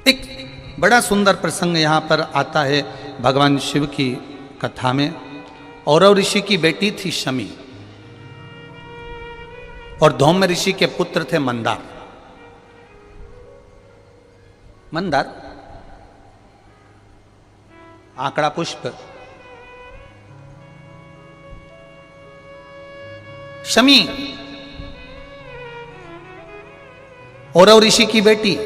एक बड़ा सुंदर प्रसंग यहाँ पर आता है भगवान शिव की कथा में। औरव ऋषि की बेटी थी शमी और धौम्य ऋषि के पुत्र थे मंदार। मंदार आंकड़ा पुष्प। शमी औरव ऋषि की बेटी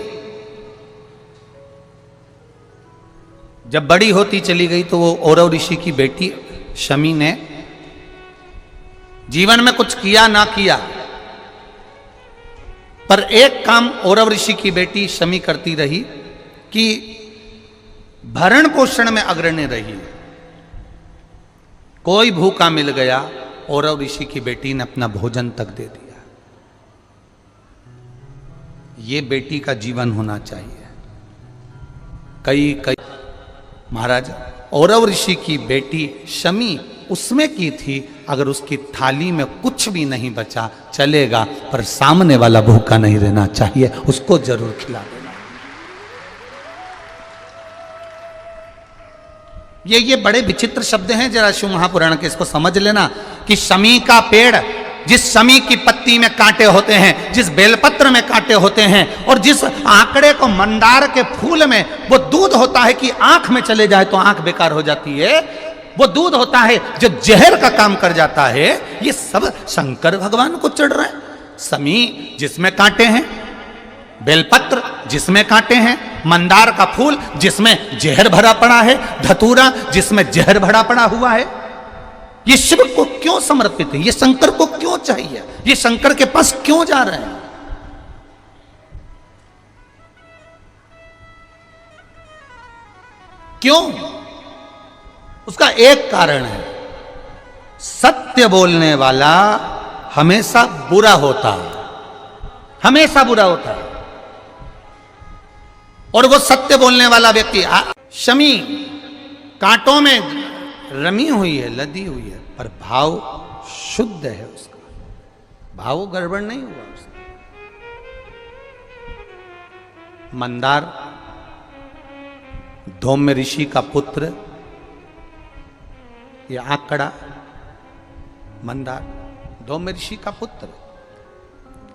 जब बड़ी होती चली गई तो वो औरव ऋषि की बेटी शमी ने जीवन में कुछ किया ना किया, पर एक काम औरव ऋषि की बेटी शमी करती रही कि भरण पोषण में अग्रणी रही। कोई भूखा मिल गया, औरव ऋषि की बेटी ने अपना भोजन तक दे दिया। ये बेटी का जीवन होना चाहिए। कई महाराज औरव ऋषि की बेटी शमी उसमें की थी, अगर उसकी थाली में कुछ भी नहीं बचा चलेगा, पर सामने वाला भूखा नहीं रहना चाहिए, उसको जरूर खिला देना। ये बड़े विचित्र शब्द हैं, जरा शिव महापुराण के इसको समझ लेना कि शमी का पेड़, जिस शमी की पत्ती में कांटे होते हैं, जिस बेलपत्र में कांटे होते हैं, और जिस आंकड़े को मंदार के फूल में वो दूध होता है कि आंख में चले जाए तो आंख बेकार हो जाती है, वो दूध होता है जो जहर का काम कर जाता है, ये सब शंकर भगवान को चढ़ रहा है। शमी जिसमें कांटे हैं, बेलपत्र जिसमें कांटे हैं, मंदार का फूल जिसमें जहर भरा पड़ा है, धतूरा जिसमें जहर भरा पड़ा हुआ है, ये शिव को क्यों समर्पित है? ये शंकर को क्यों चाहिए? ये शंकर के पास क्यों जा रहे हैं? क्यों? उसका एक कारण है, सत्य बोलने वाला हमेशा बुरा होता है, हमेशा बुरा होता है। और वो सत्य बोलने वाला व्यक्ति, शमी कांटों में रमी हुई है, लदी हुई है, पर भाव शुद्ध है उसका, भाव गड़बड़ नहीं हुआ उसका। मंदार धौम्य ऋषि का पुत्र, ये आंकड़ा मंदार धौम्य ऋषि का पुत्र।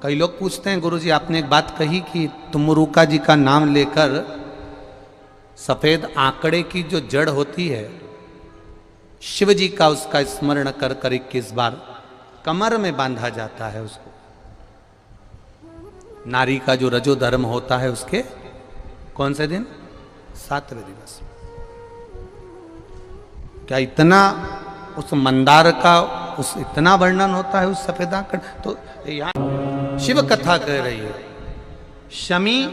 कई लोग पूछते हैं, गुरुजी आपने एक बात कही कि तुमरुका जी का नाम लेकर सफेद आंकड़े की जो जड़ होती है, शिव जी का उसका स्मरण कर कर 21 बार कमर में बांधा जाता है उसको। नारी का जो रजो धर्म होता है उसके कौन से दिन? 7वें दिवस। क्या इतना उस मंदार का उस इतना वर्णन होता है उस सफेद आंकड़? तो यहां शिव कथा कह रही है, शमी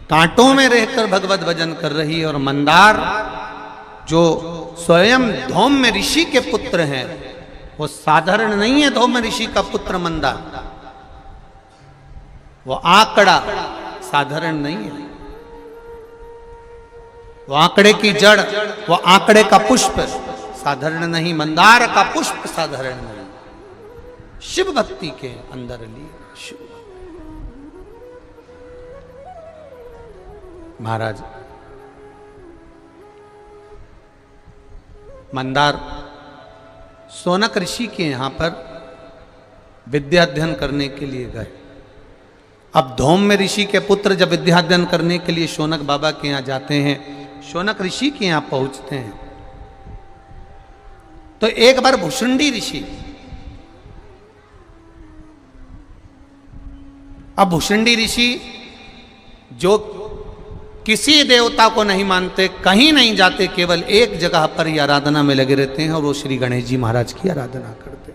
कांटों में रहकर भगवत भजन कर रही है, और मंदार जो स्वयं धौम्य ऋषि के पुत्र हैं, वो साधारण नहीं है। धौम्य ऋषि का पुत्र मंदार, वो आंकड़ा साधारण नहीं है। वो आंकड़े की जड़, वो आंकड़े का पुष्प साधारण नहीं, मंदार का पुष्प साधारण नहीं। शिव भक्ति के अंदर लिए शिव महाराज मंदार शौनक ऋषि के यहां पर विद्या अध्ययन करने के लिए गए। अब धौम्य ऋषि के पुत्र जब विद्या अध्ययन करने के लिए शौनक बाबा के यहां जाते हैं, शौनक ऋषि के यहां पहुंचते हैं, तो एक बार भुषुंडी ऋषि, अब भुषुंडी ऋषि जो किसी देवता को नहीं मानते, कहीं नहीं जाते, केवल एक जगह पर ही आराधना में लगे रहते हैं, और वो श्री गणेश जी महाराज की आराधना करते,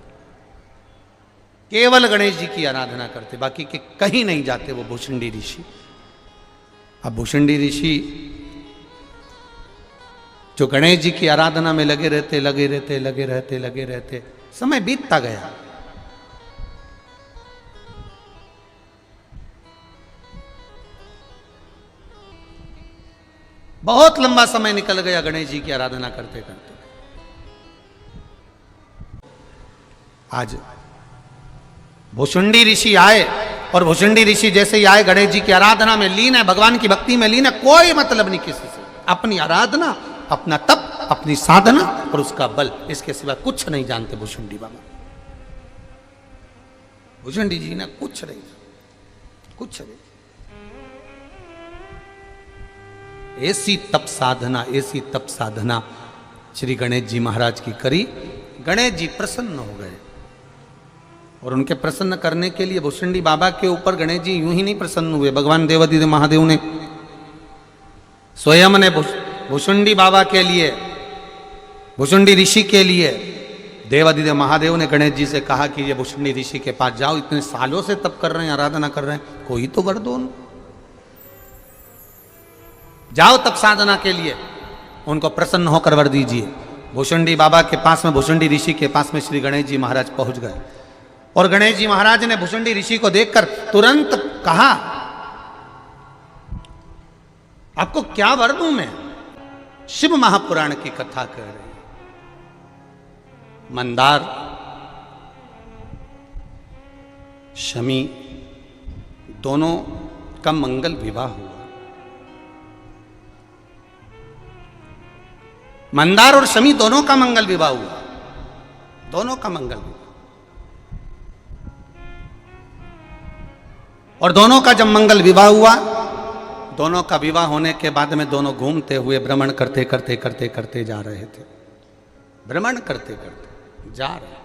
केवल गणेश जी की आराधना करते, बाकी के कहीं नहीं जाते वो भुषुंडी ऋषि। अब भुषुंडी ऋषि जो गणेश जी की आराधना में लगे रहते, समय बीतता गया। बहुत लंबा समय निकल गया गणेश जी की आराधना करते करते। आज भुषुंडी ऋषि आए और भुषुंडी ऋषि जैसे ही आए, गणेश जी की आराधना में लीन है, भगवान की भक्ति में लीन है, कोई मतलब नहीं किसी से, अपनी आराधना, अपना तप, अपनी साधना और उसका बल, इसके सिवा कुछ नहीं जानते भुषुंडी बाबा। भुषुंडी जी ने कुछ नहीं, कुछ नहीं। ऐसी तप साधना, ऐसी तप साधना श्री गणेश जी महाराज की करी। गणेश जी प्रसन्न हो गए और उनके प्रसन्न करने के लिए भुषुंडी बाबा के ऊपर गणेश जी यूं ही नहीं प्रसन्न हुए, भगवान देवादिदेव महादेव ने स्वयं ने भुषुंडी बाबा के लिए, भुषुंडी ऋषि के लिए देवादिदेव महादेव ने गणेश जी से कहा कि ये भुषुंडी ऋषि के पास जाओ, इतने सालों से तप कर रहे हैं, आराधना कर रहे हैं, कोई तो वर दो उनको, जाओ तप साधना के लिए, उनको प्रसन्न होकर वर दीजिए। भुषुंडी बाबा के पास में, भुषुंडी ऋषि के पास में श्री गणेश जी महाराज पहुंच गए और गणेश जी महाराज ने भुषुंडी ऋषि को देखकर तुरंत कहा, आपको क्या वर दूं मैं? शिव महापुराण की कथा कह रही। मंदार, शमी दोनों का मंगल विवाह हुआ। मंदार और शमी दोनों का मंगल विवाह हुआ, दोनों का मंगल विवाह। और दोनों का जब मंगल विवाह हुआ, दोनों का विवाह होने के बाद में दोनों घूमते हुए भ्रमण करते करते करते करते जा रहे थे, भ्रमण करते करते जा रहे।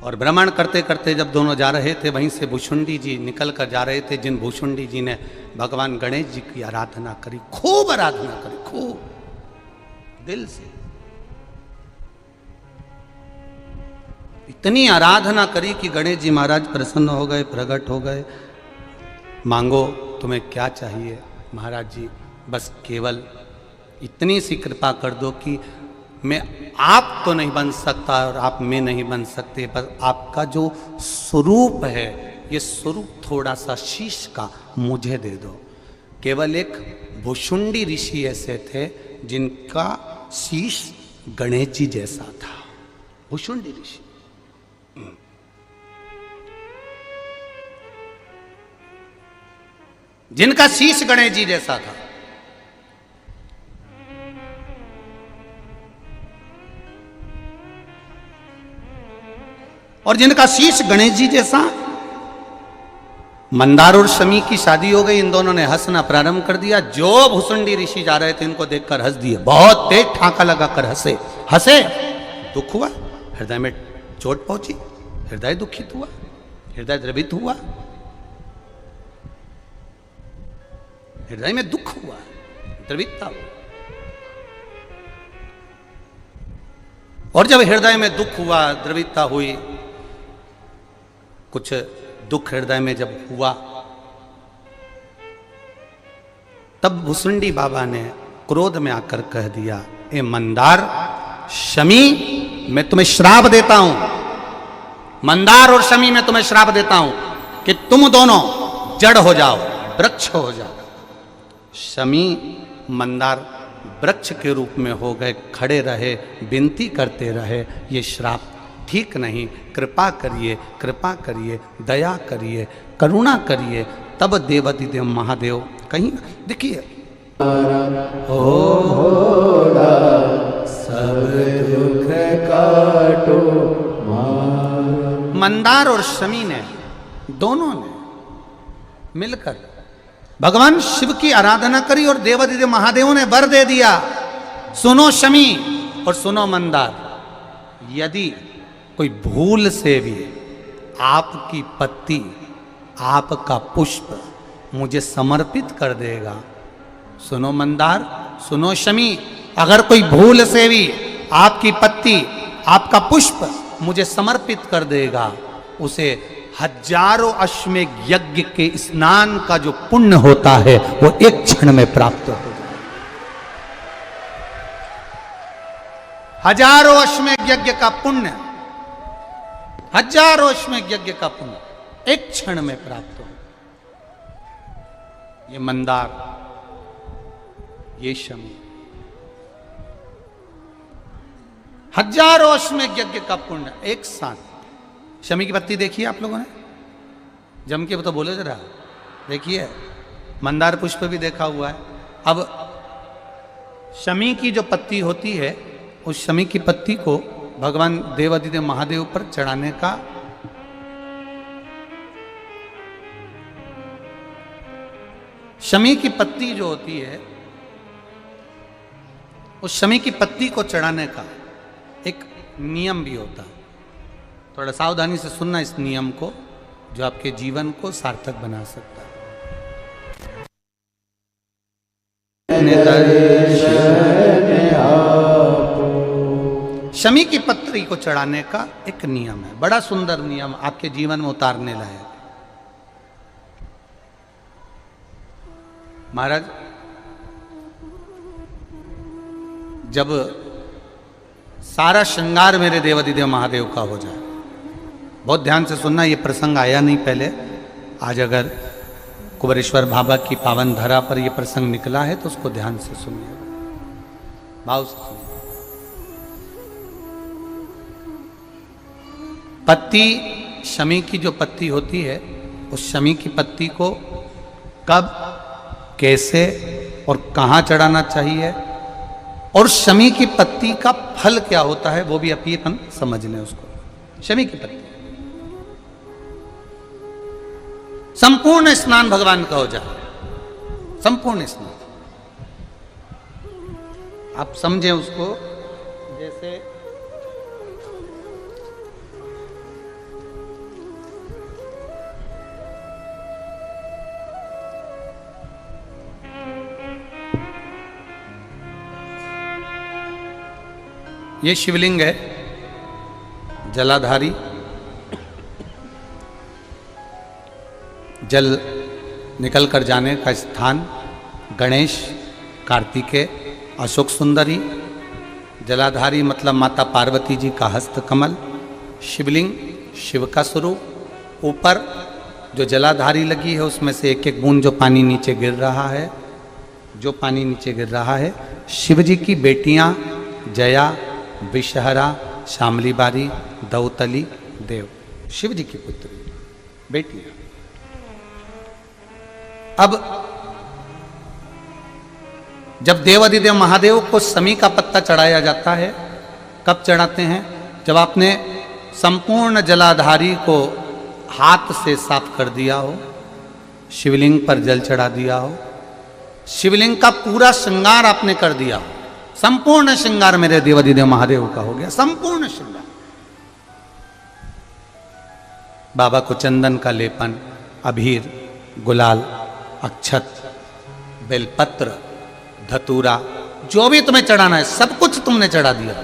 और भ्रमण करते करते जब दोनों जा रहे थे, वहीं से भुषुंडी जी निकल कर जा रहे थे, जिन भुषुंडी जी ने भगवान गणेश जी की आराधना करी, खूब आराधना करी, खूब दिल से, इतनी आराधना करी कि गणेश जी महाराज प्रसन्न हो गए, प्रकट हो गए। मांगो तुम्हें क्या चाहिए महाराज जी, बस केवल इतनी सी कृपा कर दो कि मैं आप तो नहीं बन सकता और आप मैं नहीं बन सकते, बस आपका जो स्वरूप है, ये स्वरूप थोड़ा सा शीश का मुझे दे दो। केवल एक भुषुंडी ऋषि ऐसे थे जिनका शीश गणेश जी जैसा था, भुषुंडी ऋषि। जिनका शीश गणेश जी जैसा था। और जिनका शीश गणेश जी जैसा। मंदार और शमी की शादी हो गई, इन दोनों ने हंसना प्रारंभ कर दिया। जो भुषुंडी ऋषि जा रहे थे इनको देखकर हंस दिए, बहुत तेज ठाका लगाकर हंसे, हंसे, दुख हुआ, हृदय में चोट पहुंची, हृदय दुखित हुआ, हृदय द्रवित हुआ, हृदय में दुख हुआ, द्रवितता हुआ। और जब हृदय में दुख हुआ, द्रवितता हुई, कुछ दुख हृदय में जब हुआ, तब भुषुंडी बाबा ने क्रोध में आकर कह दिया, ए मंदार, शमी, मैं तुम्हें श्राप देता हूं, मंदार और शमी मैं तुम्हें श्राप देता हूं कि तुम दोनों जड़ हो जाओ, वृक्ष हो जाओ। शमी मंदार वृक्ष के रूप में हो गए, खड़े रहे, विनती करते रहे, ये श्राप ठीक नहीं, कृपा करिए, कृपा करिए, दया करिए, करुणा करिए। तब देवादिदेव महादेव कहीं देखिए, सब दुख काटो, मंदार और शमी ने, दोनों ने मिलकर भगवान शिव की आराधना करी और देवादिदेव महादेव ने वर दे दिया, सुनो शमी और सुनो मंदार, यदि कोई भूल से भी आपकी पत्ती, आपका पुष्प मुझे समर्पित कर देगा, सुनो मंदार, सुनो शमी, अगर कोई भूल से भी आपकी पत्ती, आपका पुष्प मुझे समर्पित कर देगा, उसे हजारों अश्वमेध यज्ञ के स्नान का जो पुण्य होता है वो एक क्षण में प्राप्त हो जाए। हजारों अश्वमेध यज्ञ का पुण्य, हजारों अश्वमेध यज्ञ का पुण्य एक क्षण में प्राप्त हो। ये मंदार, ये शमी हजारों अश्वमेध यज्ञ का पुण्य एक साथ। शमी की पत्ती देखी आप लोगों ने? जम के तो बोले जरा, देखिए। मंदार पुष्प भी देखा हुआ है। अब शमी की जो पत्ती होती है, उस शमी की पत्ती को भगवान देवादिदेव महादेव पर चढ़ाने का शमी की पत्ती जो होती है, उस शमी की पत्ती को चढ़ाने का एक नियम भी होता है। थोड़ा सावधानी से सुनना इस नियम को, जो आपके जीवन को सार्थक बना सकता है। शमी की पत्री को चढ़ाने का एक नियम है, बड़ा सुंदर नियम, आपके जीवन में उतारने लायक। महाराज, जब सारा श्रृंगार मेरे देवादिदेव महादेव का हो जाए, बहुत ध्यान से सुनना, ये प्रसंग आया नहीं पहले। आज अगर कुबेरेश्वर बाबा की पावन धरा पर यह प्रसंग निकला है तो उसको ध्यान से सुनिए, भाव से सुनिए। पत्ती, शमी की जो पत्ती होती है, उस शमी की पत्ती को कब, कैसे और कहाँ चढ़ाना चाहिए, और शमी की पत्ती का फल क्या होता है, वो भी अपन समझ लें उसको। शमी की पत्ती, संपूर्ण स्नान भगवान का हो जाए, संपूर्ण स्नान। आप समझें उसको, जैसे ये शिवलिंग है, जलाधारी, जल निकल कर जाने का स्थान। गणेश, कार्तिकेय, अशोक सुंदरी, जलाधारी मतलब माता पार्वती जी का हस्त कमल, शिवलिंग, शिव का स्वरूप। ऊपर जो जलाधारी लगी है उसमें से एक एक बूंद जो पानी नीचे गिर रहा है, जो पानी नीचे गिर रहा है, शिव जी की बेटियां जया, विषहरा, शामली बारी, दौतली, देव, शिव जी की पुत्री बेटियां। अब जब देवादिदेव महादेव को शमी का पत्ता चढ़ाया जाता है, कब चढ़ाते हैं? जब आपने संपूर्ण जलाधारी को हाथ से साफ कर दिया हो, शिवलिंग पर जल चढ़ा दिया हो, शिवलिंग का पूरा श्रृंगार आपने कर दिया हो। संपूर्ण श्रृंगार मेरे देवादिदेव महादेव का हो गया, संपूर्ण श्रृंगार। बाबा को चंदन का लेपन, अबीर, गुलाल, अक्षत, बेलपत्र, धतूरा, जो भी तुम्हें चढ़ाना है सब कुछ तुमने चढ़ा दिया।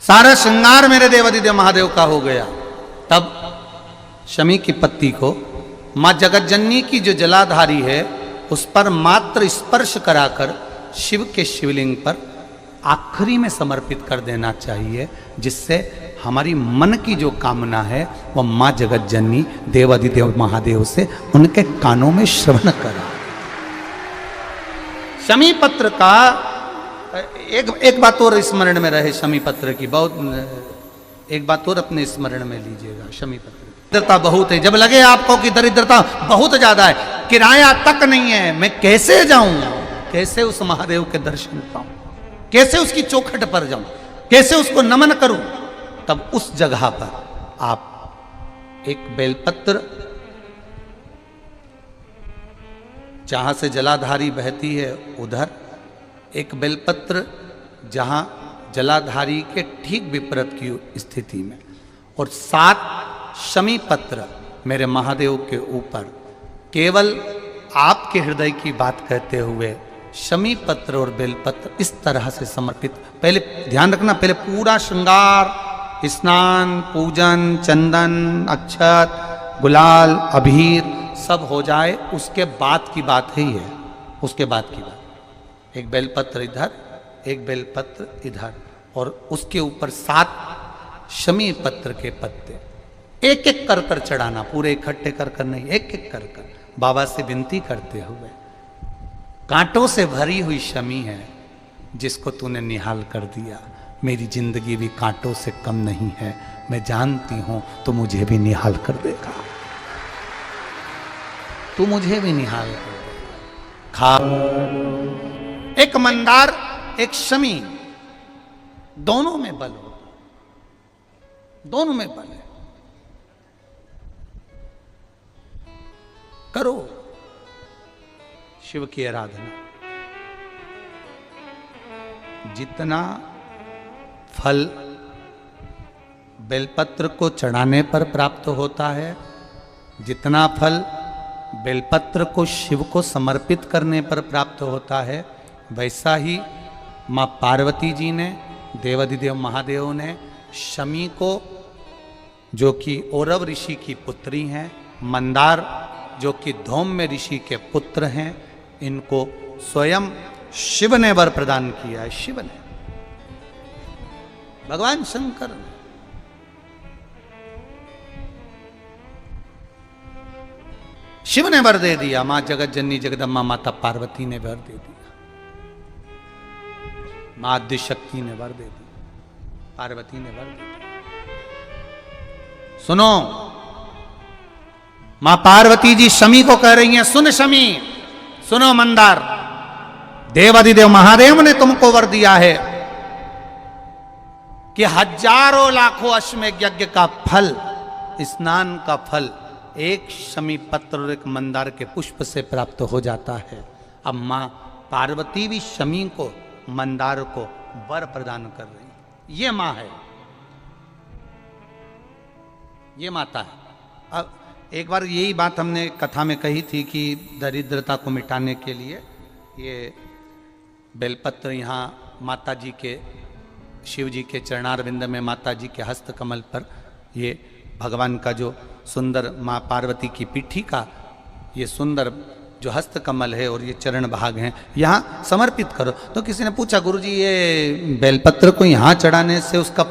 सारा श्रृंगार मेरे देवादिदेव महादेव का हो गया। तब शमी की पत्ती को मां जगत जननी की जो जलाधारी है उस पर मात्र स्पर्श कराकर शिव के शिवलिंग पर आखिरी में समर्पित कर देना चाहिए, जिससे हमारी मन की जो कामना है वह मां जगत जननी देवादिदेव महादेव से उनके कानों में श्रवण करा। शमी पत्र का एक बात और स्मरण में रहे, शमी पत्र की बहुत एक बात और अपने स्मरण में लीजिएगा। शमी पत्र दरिद्रता बहुत है, जब लगे आपको कि दरिद्रता बहुत ज्यादा है, किराया तक नहीं है, मैं कैसे जाऊं, कैसे उस महादेव के दर्शन पाऊं, कैसे उसकी चौखट पर जाऊं, कैसे उसको नमन करूं, तब उस जगह पर आप एक बेलपत्र, जहां से जलाधारी बहती है उधर एक बेलपत्र, जहां जलाधारी के ठीक विपरीत की स्थिति में, और 7 शमी पत्र मेरे महादेव के ऊपर, केवल आपके हृदय की बात कहते हुए शमी पत्र और बेलपत्र इस तरह से समर्पित। पहले ध्यान रखना, पहले पूरा श्रृंगार, स्नान, पूजन, चंदन, अक्षत, गुलाल, अबीर सब हो जाए, उसके बाद की बात ही है। उसके बाद की बात, एक बेलपत्र इधर, एक बेलपत्र इधर, और उसके ऊपर 7 शमी पत्र के पत्ते एक एक कर कर चढ़ाना, पूरे इकट्ठे कर कर नहीं, एक एक कर कर बाबा से विनती करते हुए। कांटों से भरी हुई शमी है, जिसको तूने निहाल कर दिया। मेरी जिंदगी भी कांटों से कम नहीं है, मैं जानती हूं तो मुझे भी निहाल कर देगा, तू मुझे भी निहाल कर देगा। खा एक मंदार एक शमी, दोनों में बल हो, दोनों में बल है। करो शिव की आराधना, जितना फल बेलपत्र को चढ़ाने पर प्राप्त होता है, जितना फल बेलपत्र को शिव को समर्पित करने पर प्राप्त होता है, वैसा ही मां पार्वती जी ने, देवाधिदेव महादेव ने शमी को, जो कि औरव ऋषि की पुत्री हैं, मंदार जो कि धौम्य ऋषि के पुत्र हैं, इनको स्वयं शिव ने वर प्रदान किया है। शिव ने, भगवान शंकर ने। शिव ने वर दे दिया, मां जगत जननी जगदम्बा माता पार्वती ने वर दे दिया, मां आद्य शक्ति ने वर दे दिया, पार्वती ने वर दे दिया। सुनो, मां पार्वती जी शमी को कह रही हैं, सुन शमी, सुनो मंदार, देवाधिदेव महादेव ने तुमको वर दिया है कि हजारों लाखों अश्वमेघ यज्ञ का फल, स्नान का फल एक शमी पत्र और एक मंदार के पुष्प से प्राप्त हो जाता है। अब मां पार्वती भी शमी को, मंदार को वर प्रदान कर रही है। ये मां है, ये माता है। अब एक बार यही बात हमने कथा में कही थी कि दरिद्रता को मिटाने के लिए ये बेलपत्र यहाँ माता जी के, शिव जी के चरणारविंद में, माता जी के हस्त कमल पर ये भगवान का जो सुंदर, माँ पार्वती की पीठी का ये सुंदर जो हस्त कमल है और ये चरण भाग हैं, यहाँ समर्पित करो। तो किसी ने पूछा, गुरुजी ये बेलपत्र को यहाँ चढ़ाने से उसका